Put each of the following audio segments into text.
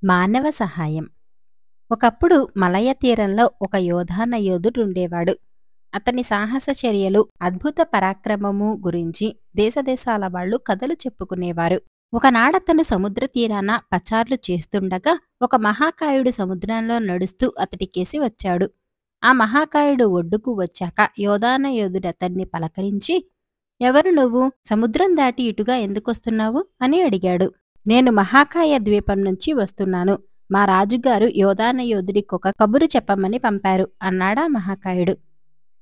మానవ సహాయం. ఒకప్పుడు మలయ తీరంలో ఒక యోధాన యోధుడుండేవాడు. అతని సాహస చర్యలు, అద్భుత పరాక్రమము గురించి దేశదేశాల వాళ్ళు కథలు చెప్పుకునేవారు. ఒకనాడతను సముద్ర తీరాన పచార్లు చేస్తుండగా ఒక మహాకాయుడు సముద్రంలో నడుస్తూ అతడికేసి వచ్చాడు. ఆ మహాకాయుడు ఒడ్డుకు వచ్చాక యోధాన యోధుడతన్ని పలకరించి, "ఎవరు నువ్వు? సముద్రం దాటి ఇటుగా ఎందుకొస్తున్నావు?" అని అడిగాడు. "నేను మహాకాయ ద్వీపం నుంచి వస్తున్నాను. మా రాజుగారు యోధాన యోధుడికొక కబురు చెప్పమని పంపారు" అన్నాడా మహాకాయుడు.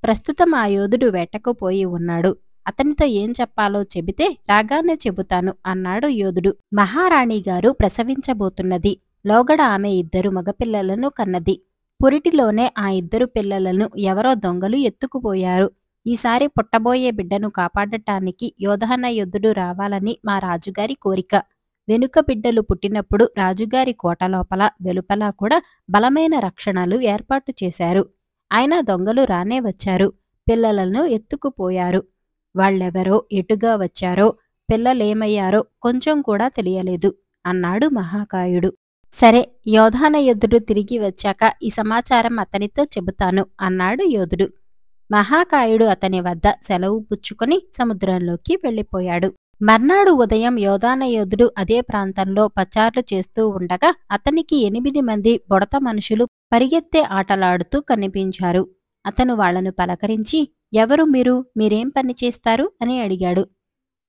ప్రస్తుతం ఆ యోధుడు వేటకు పోయి ఉన్నాడు. అతనితో ఏం చెప్పాలో చెబితే రాగానే చెబుతాను అన్నాడు యోధుడు. మహారాణిగారు ప్రసవించబోతున్నది. లోగడ ఆమె 2 మగపిల్లలను కన్నది. పురిటిలోనే ఆ 2 పిల్లలను ఎవరో దొంగలు ఎత్తుకుపోయారు. ఈసారి పుట్టబోయే బిడ్డను కాపాడటానికి యోధాన యోధుడు రావాలని మా రాజుగారి కోరిక. వెనుక బిడ్డలు పుట్టినప్పుడు రాజుగారి కోట లోపల వెలుపల కూడా బలమైన రక్షణలు ఏర్పాటు చేశారు. అయినా దొంగలు రానే వచ్చారు. పిల్లలను ఎత్తుకుపోయారు. వాళ్ళెవరో, ఎటుగా వచ్చారో, పిల్లలేమయ్యారో కొంచెం కూడా తెలియలేదు అన్నాడు మహాకాయుడు. సరే, యోధాన యోధుడు తిరిగి వచ్చాక ఈ సమాచారం అతనితో చెబుతాను అన్నాడు యోధుడు. మహాకాయుడు అతని వద్ద సెలవు పుచ్చుకొని సముద్రంలోకి వెళ్ళిపోయాడు. మర్నాడు ఉదయం యోధాన యోధుడు అదే ప్రాంతంలో పచార్లు చేస్తూ ఉండగా అతనికి 8 మంది బొడత మనుషులు పరిగెత్తే ఆటలాడుతూ కనిపించారు. అతను వాళ్లను పలకరించి, "ఎవరు మీరు? మీరేం పని చేస్తారు?" అని అడిగాడు.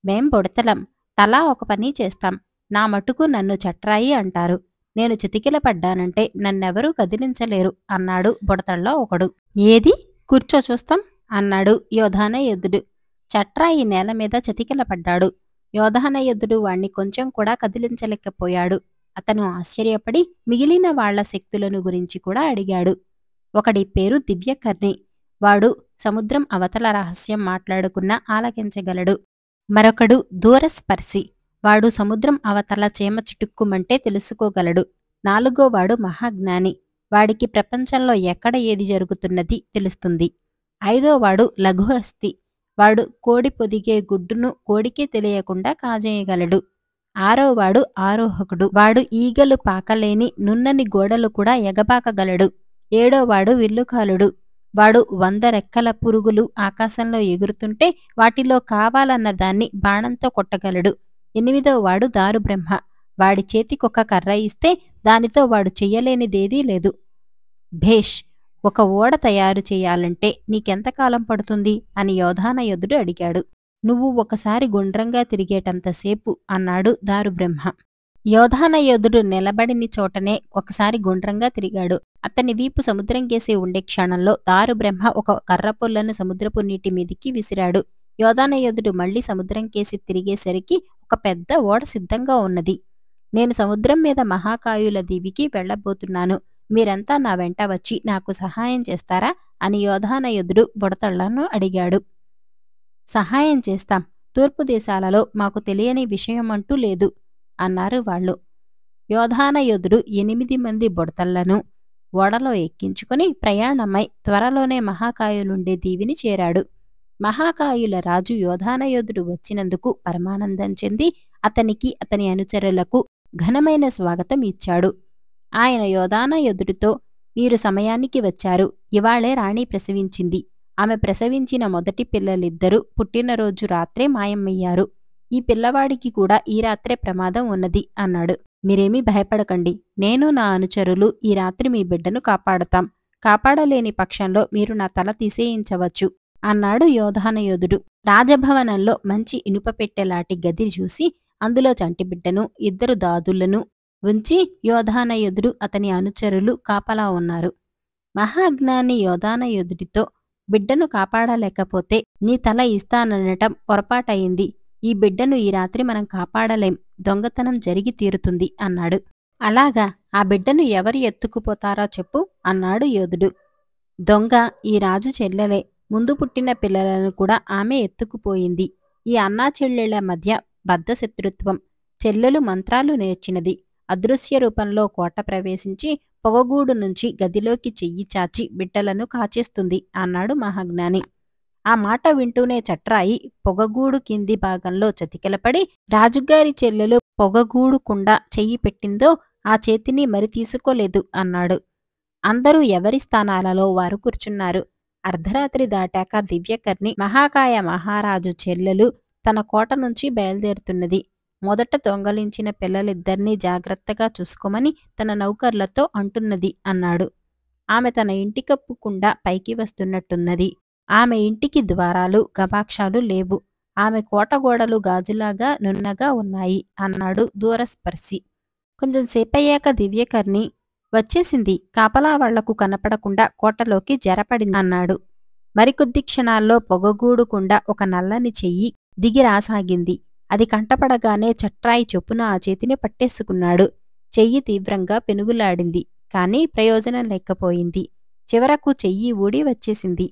"మేం బొడతలం. తలా ఒక పని చేస్తాం. నా మటుకు నన్ను చట్రాయి అంటారు. నేను చితికిల పడ్డానంటే నన్నెవరూ కదిలించలేరు" అన్నాడు బొడతల్లో ఒకడు. "ఏది? కూర్చో చూస్తాం" అన్నాడు యోధాన యోధుడు. చట్రాయి నేలమీద చతికిల పడ్డాడు. యోధాన యోధుడు వాణ్ణి కొంచెం కూడా కదిలించలేకపోయాడు. అతను ఆశ్చర్యపడి మిగిలిన వాళ్ల శక్తులను గురించి కూడా అడిగాడు. ఒకడి పేరు దివ్యకర్ణి. వాడు సముద్రం అవతల రహస్యం మాట్లాడుకున్నా ఆలకించగలడు. మరొకడు దూరస్పర్శి. వాడు సముద్రం అవతల చీమ చిటుక్కుమంటే తెలుసుకోగలడు. 4గోవాడు మహాజ్ఞాని. వాడికి ప్రపంచంలో ఎక్కడ ఏది జరుగుతున్నది తెలుస్తుంది. 5వాడు లఘుహస్తి. వాడు కోడి పొదిగే గుడ్డును కోడికే తెలియకుండా కాజేయగలడు. 6వాడు ఆరోహకుడు. వాడు ఈగలు పాకలేని నున్నని గోడలు కూడా ఎగబాకగలడు. 7వాడు విల్లుకాలుడు. వాడు 100 రెక్కల పురుగులు ఆకాశంలో ఎగురుతుంటే వాటిలో కావాలన్న దాన్ని బాణంతో కొట్టగలడు. 8వాడు దారుబ్రహ్మ. వాడి చేతికొక కర్ర ఇస్తే దానితో వాడు చెయ్యలేనిదేదీ లేదు. భేష్, ఒక ఓడ తయారు చెయ్యాలంటే నీకెంతకాలం పడుతుంది అని యోధాన యోధుడు అడిగాడు. "నువ్వు ఒకసారి గుండ్రంగా తిరిగేటంతసేపు" అన్నాడు దారుబ్రహ్మ. యోధాన యోధుడు నిలబడిని చోటనే ఒకసారి గుండ్రంగా తిరిగాడు. అతని వీపు సముద్రం కేసి ఉండే క్షణంలో దారుబ్రహ్మ ఒక కర్రపుల్లను సముద్రపు నీటి మీదికి విసిరాడు. యోధాన యోధుడు మళ్లీ సముద్రం కేసి తిరిగేసరికి ఒక పెద్ద ఓడ సిద్ధంగా ఉన్నది. "నేను సముద్రం మీద మహాకాయుల దీవికి వెళ్లబోతున్నాను. మీరంతా నా వెంట వచ్చి నాకు సహాయం చేస్తారా?" అని యోధాన యోధుడు బుడతళ్లను అడిగాడు. "సహాయం చేస్తాం. తూర్పు దేశాలలో మాకు తెలియని విషయమంటూ లేదు" అన్నారు వాళ్ళు. యోధాన యోధుడు 8 మంది బుడతళ్లను ఓడలో ఎక్కించుకుని ప్రయాణమై త్వరలోనే మహాకాయులుండే దీవిని చేరాడు. మహాకాయుల రాజు యోధాన యోధుడు వచ్చినందుకు పరమానందం చెంది అతనికి, అతని అనుచరులకు ఘనమైన స్వాగతం ఇచ్చాడు. ఆయన యోధాన యోధుడితో, "మీరు సమయానికి వచ్చారు. ఇవాళే రాణి ప్రసవించింది. ఆమె ప్రసవించిన మొదటి పిల్లలిద్దరూ పుట్టినరోజు రాత్రే మాయమయ్యారు. ఈ పిల్లవాడికి కూడా ఈ రాత్రే ప్రమాదం ఉన్నది" అన్నాడు. "మీరేమీ భయపడకండి. నేను, నా అనుచరులు ఈ రాత్రి మీ బిడ్డను కాపాడతాం. కాపాడలేని పక్షంలో మీరు నా తల తీసేయించవచ్చు" అన్నాడు యోధాన యోధుడు. రాజభవనంలో మంచి ఇనుపపెట్టెలాంటి గది చూసి అందులో చంటిబిడ్డను, 2 దాదులను ఉంచి యోధాన యోధుడు, అతని అనుచరులు కాపలా ఉన్నారు. మహాజ్ఞాని యోధాన యోధుడితో, "బిడ్డను కాపాడలేకపోతే నీ తల ఇస్తాననటం పొరపాటయింది. ఈ బిడ్డను ఈ రాత్రి మనం కాపాడలేం. దొంగతనం జరిగి తీరుతుంది" అన్నాడు. "అలాగా? ఆ బిడ్డను ఎవరు ఎత్తుకుపోతారో చెప్పు" అన్నాడు యోధుడు. "దొంగ ఈ రాజు చెల్లెలే. ముందు పుట్టిన పిల్లలను కూడా ఆమె ఎత్తుకుపోయింది. ఈ అన్నా చెల్లెళ్ల మధ్య బద్ధశత్రుత్వం. చెల్లెలు మంత్రాలు నేర్చినది. అదృశ్య రూపంలో కోట ప్రవేశించి పొగగూడు నుంచి గదిలోకి చెయ్యి చాచి బిడ్డలను కాచేస్తుంది" అన్నాడు మహాజ్ఞాని. ఆ మాట వింటూనే చట్రాయి పొగగూడు కింది భాగంలో చతికిలపడి రాజుగారి చెల్లెలు పొగగూడుకుండా చెయ్యి పెట్టిందో ఆ చేతిని మరి తీసుకోలేదు అన్నాడు. అందరూ ఎవరి స్థానాలలో వారు కూర్చున్నారు. అర్ధరాత్రి దాటాక దివ్యకర్ణి మహాకాయ మహారాజు చెల్లెలు తన కోట నుంచి బయలుదేరుతున్నది. మొదట దొంగలించిన పిల్లలిద్దరినీ జాగ్రత్తగా చూసుకోమని తన నౌకర్లతో అంటున్నది అన్నాడు. ఆమె తన ఇంటి కప్పుకుండా పైకి వస్తున్నట్టున్నది. ఆమె ఇంటికి ద్వారాలు గవాక్షాలు లేవు. ఆమె కోటగోడలు గాజులాగా నున్నగా ఉన్నాయి అన్నాడు దూరస్పర్శి. కొంచెం సేపయ్యాక దివ్యకర్ణి వచ్చేసింది, కాపలా వాళ్లకు కనపడకుండా కోటలోకి జరపడింది అన్నాడు. మరికొద్ది క్షణాల్లో పొగగూడుకుండా ఒక నల్లని చెయ్యి దిగి రాసాగింది. అది కంటపడగానే చట్రాయి చొప్పున ఆ చేతిని పట్టేసుకున్నాడు. చెయ్యి తీవ్రంగా పెనుగులాడింది. కాని ప్రయోజనం లేకపోయింది. చివరకు చెయ్యి ఊడి వచ్చేసింది.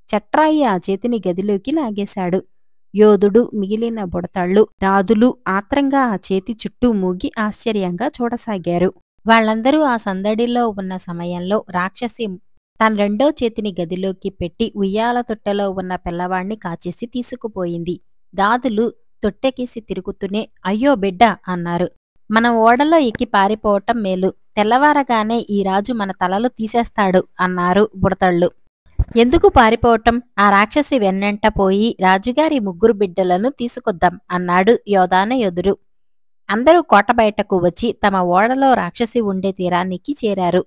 చట్రాయి ఆ చేతిని గదిలోకి లాగేశాడు. యోధుడు, మిగిలిన బుడతళ్ళు, దాదులు ఆత్రంగా ఆ చేతి చుట్టూ మూగి ఆశ్చర్యంగా చూడసాగారు. వాళ్ళందరూ ఆ సందడిలో ఉన్న సమయంలో రాక్షసి తన రెండో చేతిని గదిలోకి పెట్టి ఉయ్యాల తొట్టెలో ఉన్న పిల్లవాణ్ణి కాచేసి తీసుకుపోయింది. దాదులు తొట్టెకేసి తిరుగుతూనే అయ్యో బిడ్డ అన్నారు. మనం ఓడలో ఎక్కి పారిపోవటం మేలు. తెల్లవారగానే ఈ రాజు మన తలలు తీసేస్తాడు అన్నారు బుడతళ్ళు. ఎందుకు పారిపోవటం? ఆ రాక్షసి వెన్నెంట పోయి రాజుగారి 3 బిడ్డలను తీసుకొద్దాం అన్నాడు యోధానయోధుడు. అందరూ కోట బయటకు వచ్చి తమ ఓడలో రాక్షసి ఉండే తీరానికి చేరారు.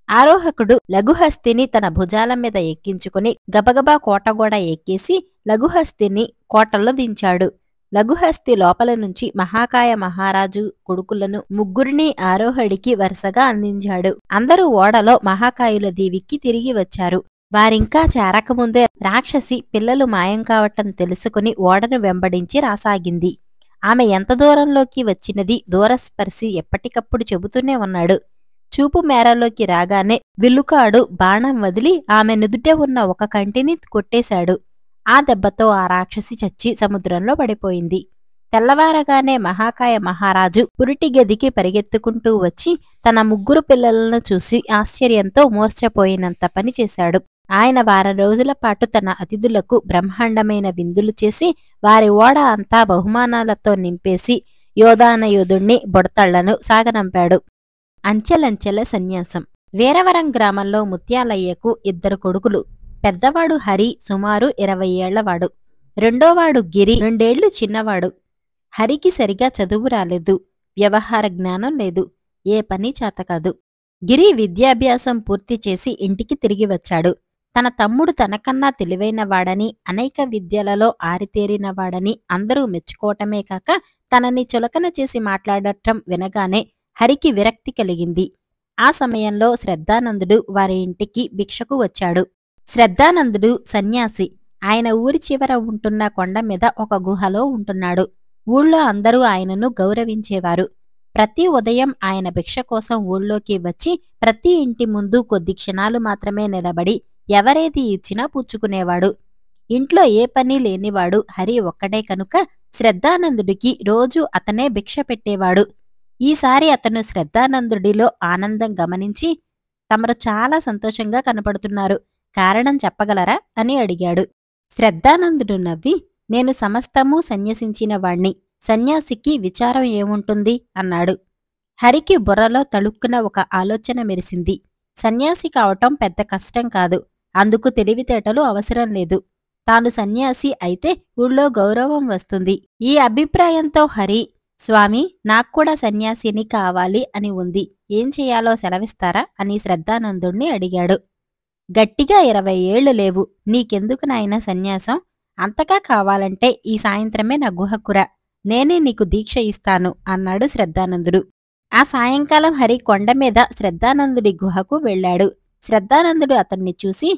ఆరోహకుడు లఘుహస్తిని తన భుజాల మీద ఎక్కించుకుని గబగబా కోటగోడ ఎక్కేసి లఘుహస్తిని కోటలో దించాడు. లఘుహస్తి లోపల నుంచి మహాకాయ మహారాజు కొడుకులను 3 ఆరోహడికి వరుసగా అందించాడు. అందరూ ఓడలో మహాకాయుల దీవికి తిరిగి వచ్చారు. వారింకా చేరకముందే రాక్షసి పిల్లలు మాయం కావటం తెలుసుకుని ఓడను వెంబడించి రాసాగింది. ఆమె ఎంత దూరంలోకి వచ్చినది దూరస్పర్శి ఎప్పటికప్పుడు చెబుతూనే ఉన్నాడు. చూపు మేరలోకి రాగానే విల్లుకాడు బాణం వదిలి ఆమె నుదుటే ఉన్న ఒక కంటిని కొట్టేశాడు. ఆ దెబ్బతో ఆ రాక్షసి చచ్చి సముద్రంలో పడిపోయింది. తెల్లవారగానే మహాకాయ మహారాజు పురిటి గదికి పరిగెత్తుకుంటూ వచ్చి తన 3 పిల్లలను చూసి ఆశ్చర్యంతో మూర్ఛపోయినంత పని చేశాడు. ఆయన 1 వారం రోజుల పాటు తన అతిథులకు బ్రహ్మాండమైన విందులు చేసి వారి ఓడ అంతా బహుమానాలతో నింపేసి యోధానయోధుణ్ణి బుడతళ్లను సాగనంపాడు. అంచెలంచెల సన్యాసం. వీరవరం గ్రామంలో ముత్యాలయ్యకు 2 కొడుకులు. పెద్దవాడు హరి సుమారు 20 ఏళ్లవాడు. రెండోవాడు గిరి 2 ఏళ్లు చిన్నవాడు. హరికి సరిగా చదువు రాలేదు. వ్యవహార జ్ఞానం లేదు. ఏ పని చేతకాదు. గిరి విద్యాభ్యాసం పూర్తి చేసి ఇంటికి తిరిగి వచ్చాడు. తన తమ్ముడు తనకన్నా తెలివైనవాడని, అనేక విద్యలలో ఆరితేరినవాడని అందరూ మెచ్చుకోవటమే కాక తనని చులకన చేసి మాట్లాడటం వినగానే హరికి విరక్తి కలిగింది. ఆ సమయంలో శ్రద్ధానందుడు వారి ఇంటికి భిక్షకు వచ్చాడు. శ్రద్ధానందుడు సన్యాసి. ఆయన ఊరి చివర ఉంటున్న కొండ మీద ఒక గుహలో ఉంటున్నాడు. ఊళ్ళో అందరూ ఆయనను గౌరవించేవారు. ప్రతి ఉదయం ఆయన భిక్ష కోసం ఊళ్ళోకి వచ్చి ప్రతి ఇంటి ముందు కొద్ది క్షణాలు మాత్రమే నిలబడి ఎవరేది ఇచ్చినా పుచ్చుకునేవాడు. ఇంట్లో ఏ పని లేనివాడు హరి ఒక్కడే కనుక శ్రద్ధానందుడికి రోజూ అతనే భిక్ష పెట్టేవాడు. ఈసారి అతను శ్రద్ధానందుడిలో ఆనందం గమనించి తమరు చాలా సంతోషంగా కనపడుతున్నారు, కారణం చెప్పగలరా అని అడిగాడు. శ్రద్ధానందుడు నవ్వి నేను సమస్తమూ సన్యసించిన వాణ్ణి, సన్యాసికి విచారం ఏముంటుంది అన్నాడు. హరికి బుర్రలో తళుక్కున ఒక ఆలోచన మెరిసింది. సన్యాసి కావటం పెద్ద కష్టం కాదు. అందుకు తెలివితేటలు అవసరం లేదు. తాను సన్యాసి అయితే ఊళ్ళో గౌరవం వస్తుంది. ఈ అభిప్రాయంతో హరి స్వామి నాక్కూడా సన్యాసిని కావాలి అని ఉంది, ఏం చెయ్యాలో సెలవిస్తారా అని శ్రద్ధానందుణ్ణి అడిగాడు. గట్టిగా 20 ఏళ్లు లేవు, నీకెందుకు నాయనా సన్యాసం? అంతగా కావాలంటే ఈ సాయంత్రమే నా గుహకురా, నేనే నీకు దీక్ష ఇస్తాను అన్నాడు శ్రద్ధానందుడు. ఆ సాయంకాలం హరి కొండమీద శ్రద్ధానందుడి గుహకు వెళ్లాడు. శ్రద్ధానందుడు అతన్ని చూసి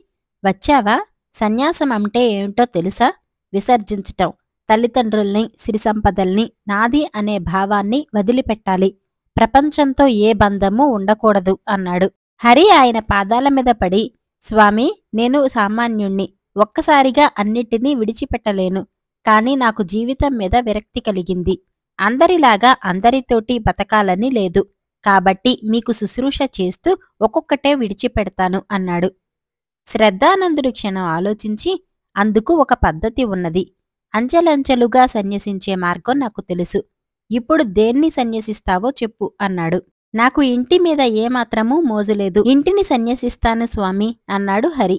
వచ్చావా? సన్యాసం అంటే ఏమిటో తెలుసా? విసర్జించటం, తల్లిదండ్రుల్ని సిరిసంపదల్ని నాది అనే భావాన్ని వదిలిపెట్టాలి, ప్రపంచంతో ఏ బంధమూ ఉండకూడదు అన్నాడు. హరి ఆయన పాదాల మీద పడి స్వామీ నేను సామాన్యుణ్ణి, ఒక్కసారిగా అన్నిటినీ విడిచిపెట్టలేను. కాని నాకు జీవితం మీద విరక్తి కలిగింది. అందరిలాగా అందరితోటి బతకాలని లేదు. కాబట్టి మీకు శుశ్రూష చేస్తూ ఒక్కొక్కటే విడిచిపెడతాను అన్నాడు. శ్రద్ధానందుడు క్షణం ఆలోచించి అందుకు ఒక పద్ధతి ఉన్నది. అంచెలంచెలుగా సన్యసించే మార్గం నాకు తెలుసు. ఇప్పుడు దేన్ని సన్యసిస్తావో చెప్పు అన్నాడు. నాకు ఇంటి మీద ఏమాత్రమూ మోజులేదు. ఇంటిని సన్యసిస్తాను స్వామి అన్నాడు హరి.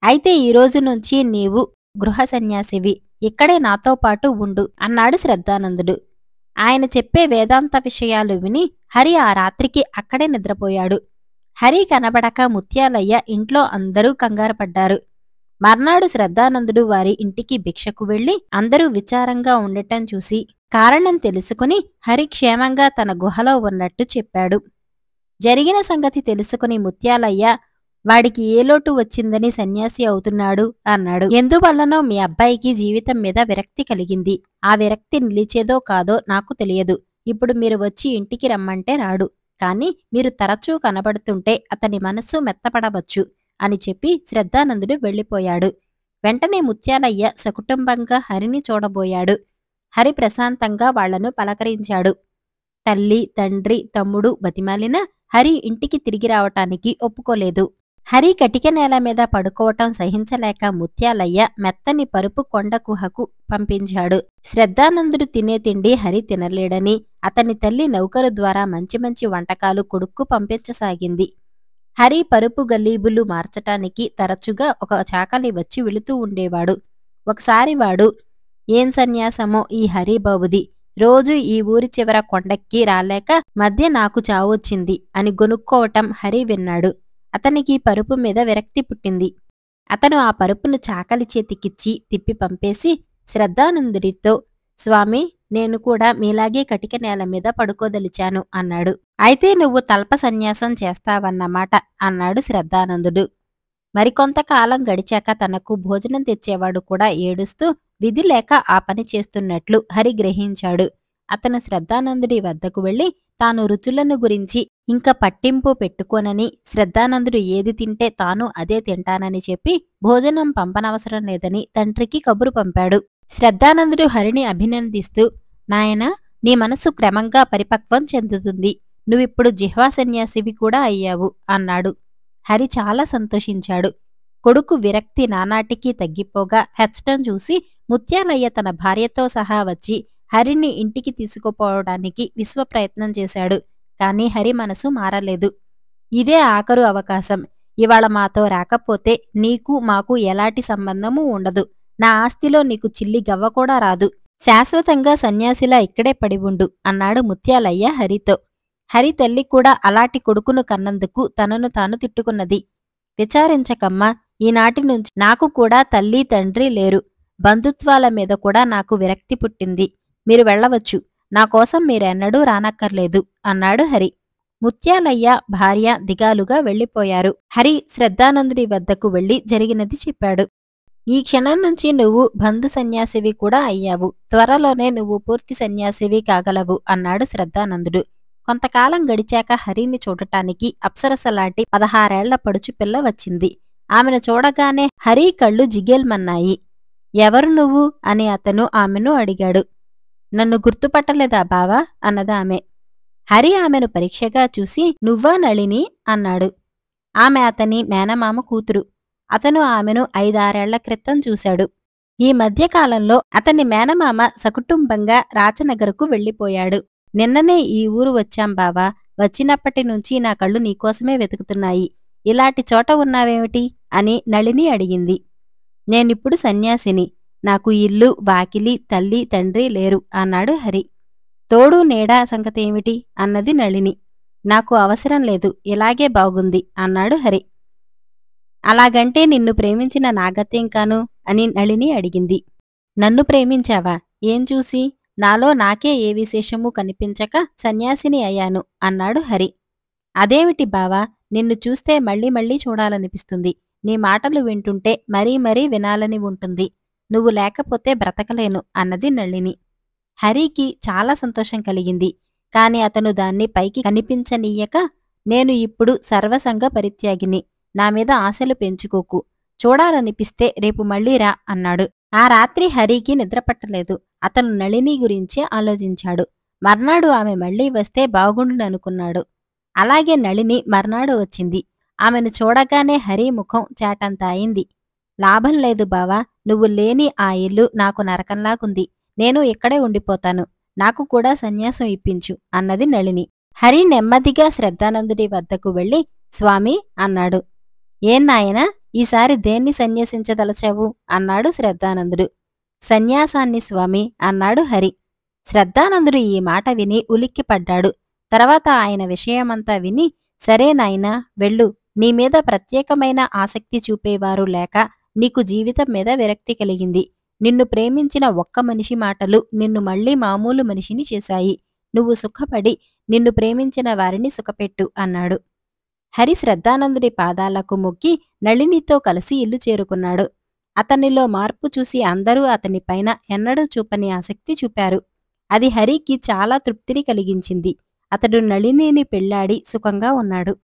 అయితే ఈ రోజు నుంచి నీవు గృహ సన్యాసివి. ఇక్కడే నాతో పాటు ఉండు అన్నాడు శ్రద్ధానందుడు. ఆయన చెప్పే వేదాంత విషయాలు విని హరి ఆ రాత్రికి అక్కడే నిద్రపోయాడు. హరి కనబడక ముత్యాలయ్య ఇంట్లో అందరూ కంగారుపడ్డారు. మర్నాడు శ్రద్ధానందుడు వారి ఇంటికి భిక్షకు వెళ్లి అందరూ విచారంగా ఉండటం చూసి కారణం తెలుసుకుని హరి క్షేమంగా తన గుహలో ఉన్నట్టు చెప్పాడు. జరిగిన సంగతి తెలుసుకుని ముత్యాలయ్య, వాడికి ఏ లోటు వచ్చిందని సన్యాసి అవుతున్నాడు అన్నాడు. ఎందువల్లనో మీ అబ్బాయికి జీవితం మీద విరక్తి కలిగింది. ఆ విరక్తి నిలిచేదో కాదో నాకు తెలియదు. ఇప్పుడు మీరు వచ్చి ఇంటికి రమ్మంటే రాడు. కాని మీరు తరచూ కనబడుతుంటే అతని మనస్సు మెత్తపడవచ్చు అని చెప్పి శ్రద్ధానందుడు వెళ్ళిపోయాడు. వెంటనే ముత్యాలయ్య సకుటుంబంగా హరిని చూడబోయాడు. హరి ప్రశాంతంగా వాళ్లను పలకరించాడు. తల్లి, తండ్రి, తమ్ముడు బతిమాలినా హరి ఇంటికి తిరిగి రావటానికి ఒప్పుకోలేదు. హరి కటిక నేల మీద పడుకోవటం సహించలేక ముత్యాలయ్య మెత్తని పరుపు కొండ గుహకు పంపించాడు. శ్రద్ధానందుడు తినే తిండి హరి తినలేడని అతని తల్లి నౌకరు ద్వారా మంచి మంచి వంటకాలు కొడుక్కు పంపించసాగింది. హరి పరుపు గలీబులు మార్చటానికి తరచుగా ఒక చాకలి వచ్చి వెళుతూ ఉండేవాడు. ఒకసారి వాడు, ఏం సన్యాసమో ఈ హరిబాబుది, రోజు ఈ ఊరి చివర కొండెక్కి రాలేక మధ్య నాకు చావొచ్చింది అని గొనుక్కోవటం హరి విన్నాడు. అతనికి పరుపు మీద విరక్తి పుట్టింది. అతను ఆ పరుపును చాకలి చేతికిచ్చి తిప్పి పంపేసి శ్రద్ధానందుడితో, స్వామి, నేను కూడా మీలాగే కటిక నేల మీద పడుకోదలిచాను అన్నాడు. అయితే నువ్వు తల్ప సన్యాసం చేస్తావన్నమాట అన్నాడు శ్రద్ధానందుడు. మరికొంతకాలం గడిచాక తనకు భోజనం తెచ్చేవాడు కూడా ఏడుస్తూ విధి లేక ఆ పని చేస్తున్నట్లు హరి గ్రహించాడు. అతను శ్రద్ధానందుడి వద్దకు వెళ్లి తాను రుచులను గురించి ఇంక పట్టింపు పెట్టుకోనని, శ్రద్ధానందుడు ఏది తింటే తాను అదే తింటానని చెప్పి భోజనం పంపనవసరం లేదని తండ్రికి కబురు పంపాడు. శ్రద్ధానందుడు హరిని అభినందిస్తూ, నాయనా, నీ మనసు క్రమంగా పరిపక్వం చెందుతుంది. నువ్విప్పుడు జిహ్వా సన్యాసివి కూడా అయ్యావు అన్నాడు. హరి చాలా సంతోషించాడు. కొడుకు విరక్తి నానాటికి తగ్గిపోగా హెచ్చటం చూసి ముత్యాలయ్య తన భార్యతో సహా వచ్చి హరిని ఇంటికి తీసుకుపోవడానికి విశ్వప్రయత్నం చేశాడు. కాని హరి మనసు మారలేదు. ఇదే ఆఖరు అవకాశం. ఇవాళ మాతో రాకపోతే నీకు మాకు ఎలాంటి సంబంధమూ ఉండదు. నా ఆస్తిలో నీకు చిల్లి గవ్వ కూడా రాదు. శాశ్వతంగా సన్యాసిలా ఇక్కడే పడి ఉండు అన్నాడు ముత్యాలయ్య హరితో. హరి తల్లి కూడా అలాంటి కొడుకును కన్నందుకు తనను తాను తిట్టుకున్నది. విచారించకమ్మా, ఈనాటి నుంచి నాకు కూడా తల్లి తండ్రి లేరు. బంధుత్వాల మీద కూడా నాకు విరక్తి పుట్టింది. మీరు వెళ్ళవచ్చు. నాకోసం మీరెన్నడూ రానక్కర్లేదు అన్నాడు హరి. ముత్యాలయ్య భార్య దిగాలుగా వెళ్ళిపోయారు. హరి శ్రద్ధానందుడి వద్దకు వెళ్లి జరిగినది చెప్పాడు. ఈ క్షణం నుంచి నువ్వు బంధు సన్యాసివి కూడా అయ్యావు. త్వరలోనే నువ్వు పూర్తి సన్యాసివి కాగలవు అన్నాడు శ్రద్ధానందుడు. కొంతకాలం గడిచాక హరిని చూడటానికి అప్సరసలాంటి 16 ఏళ్ల పడుచు పిల్ల వచ్చింది. ఆమెను చూడగానే హరి కళ్ళు జిగేల్మన్నాయి. ఎవరు నువ్వు అని అతను ఆమెను అడిగాడు. నన్ను గుర్తుపట్టలేదా బావా అన్నదామె. హరి ఆమెను పరీక్షగా చూసి, నువ్వా నళిని అన్నాడు. ఆమె అతని మేనమామ కూతురు. అతను ఆమెను 5-6 ఏళ్ల క్రితం చూశాడు. ఈ మధ్యకాలంలో అతని మేనమామ సకుటుంబంగా రాచనగరుకు వెళ్ళిపోయాడు. నిన్ననే ఈ ఊరు వచ్చాం బావా. వచ్చినప్పటి నుంచి నా కళ్ళు నీకోసమే వెతుకుతున్నాయి. ఇలాంటి చోట ఉన్నావేమిటి అని నళిని అడిగింది. నేనిప్పుడు సన్యాసిని. నాకు ఇల్లు, వాకిలి, తల్లి, తండ్రి లేరు అన్నాడు హరి. తోడు నీడా సంగతేమిటి అన్నది నళిని. నాకు అవసరం లేదు, ఇలాగే బాగుంది అన్నాడు హరి. అలాగంటే నిన్ను ప్రేమించిన నాగత్యం కాను అని నళిని అడిగింది. నన్ను ప్రేమించావా? ఏం చూసి? నాలో నాకే ఏ విశేషమూ కనిపించక సన్యాసిని అయ్యాను అన్నాడు హరి. అదేమిటి బావా, నిన్ను చూస్తే మళ్ళీ మళ్ళీ చూడాలనిపిస్తుంది. నీ మాటలు వింటుంటే మరీ మరీ వినాలని ఉంటుంది. నువ్వు లేకపోతే బ్రతకలేను అన్నది నళిని. హరికి చాలా సంతోషం కలిగింది. కాని అతను దాన్ని పైకి కనిపించనీయక, నేను ఇప్పుడు సర్వసంగ పరిత్యాగిని. నామీద ఆశలు పెంచుకోకు. చూడాలనిపిస్తే రేపు మళ్ళీ రా అన్నాడు. ఆ రాత్రి హరికి నిద్రపట్టలేదు. అతను నళిని గురించే ఆలోచించాడు. మర్నాడు ఆమె మళ్లీ వస్తే బాగుండుననుకున్నాడు. అలాగే నళిని మర్నాడు వచ్చింది. ఆమెను చూడగానే హరి ముఖం చాటంత అయింది. లాభం లేదు బావా, నువ్వు లేని ఆ ఇల్లు నాకు నరకంలాగుంది. నేను ఇక్కడే ఉండిపోతాను. నాకు కూడా సన్యాసం ఇప్పించు అన్నది నళిని. హరి నెమ్మదిగా శ్రద్ధానందుడి వద్దకు వెళ్ళి స్వామీ అన్నాడు. ఏం నాయనా, ఈసారి దేన్ని సన్యసించదలచావు అన్నాడు శ్రద్ధానందుడు. సన్యాసాన్ని స్వామి అన్నాడు హరి. శ్రద్ధానందుడు ఈ మాట విని ఉలిక్కిపడ్డాడు. తర్వాత ఆయన విషయమంతా విని, సరే నాయనా వెళ్ళు, నీమీద ప్రత్యేకమైన ఆసక్తి చూపేవారు లేక నీకు జీవితం మీద విరక్తి కలిగింది. నిన్ను ప్రేమించిన ఒక్క మనిషి మాటలు నిన్ను మళ్లీ మామూలు మనిషిని చేశాయి. నువ్వు సుఖపడి నిన్ను ప్రేమించిన వారిని సుఖపెట్టు అన్నాడు. హరి శ్రద్ధానందుడి పాదాలకు మొక్కి నళినితో కలిసి ఇల్లు చేరుకున్నాడు. అతనిలో మార్పు చూసి అందరూ అతనిపైన ఎన్నడూ చూపని ఆసక్తి చూపారు. అది హరికి చాలా తృప్తిని కలిగించింది. అతడు నళినిని పెళ్లాడి సుఖంగా ఉన్నాడు.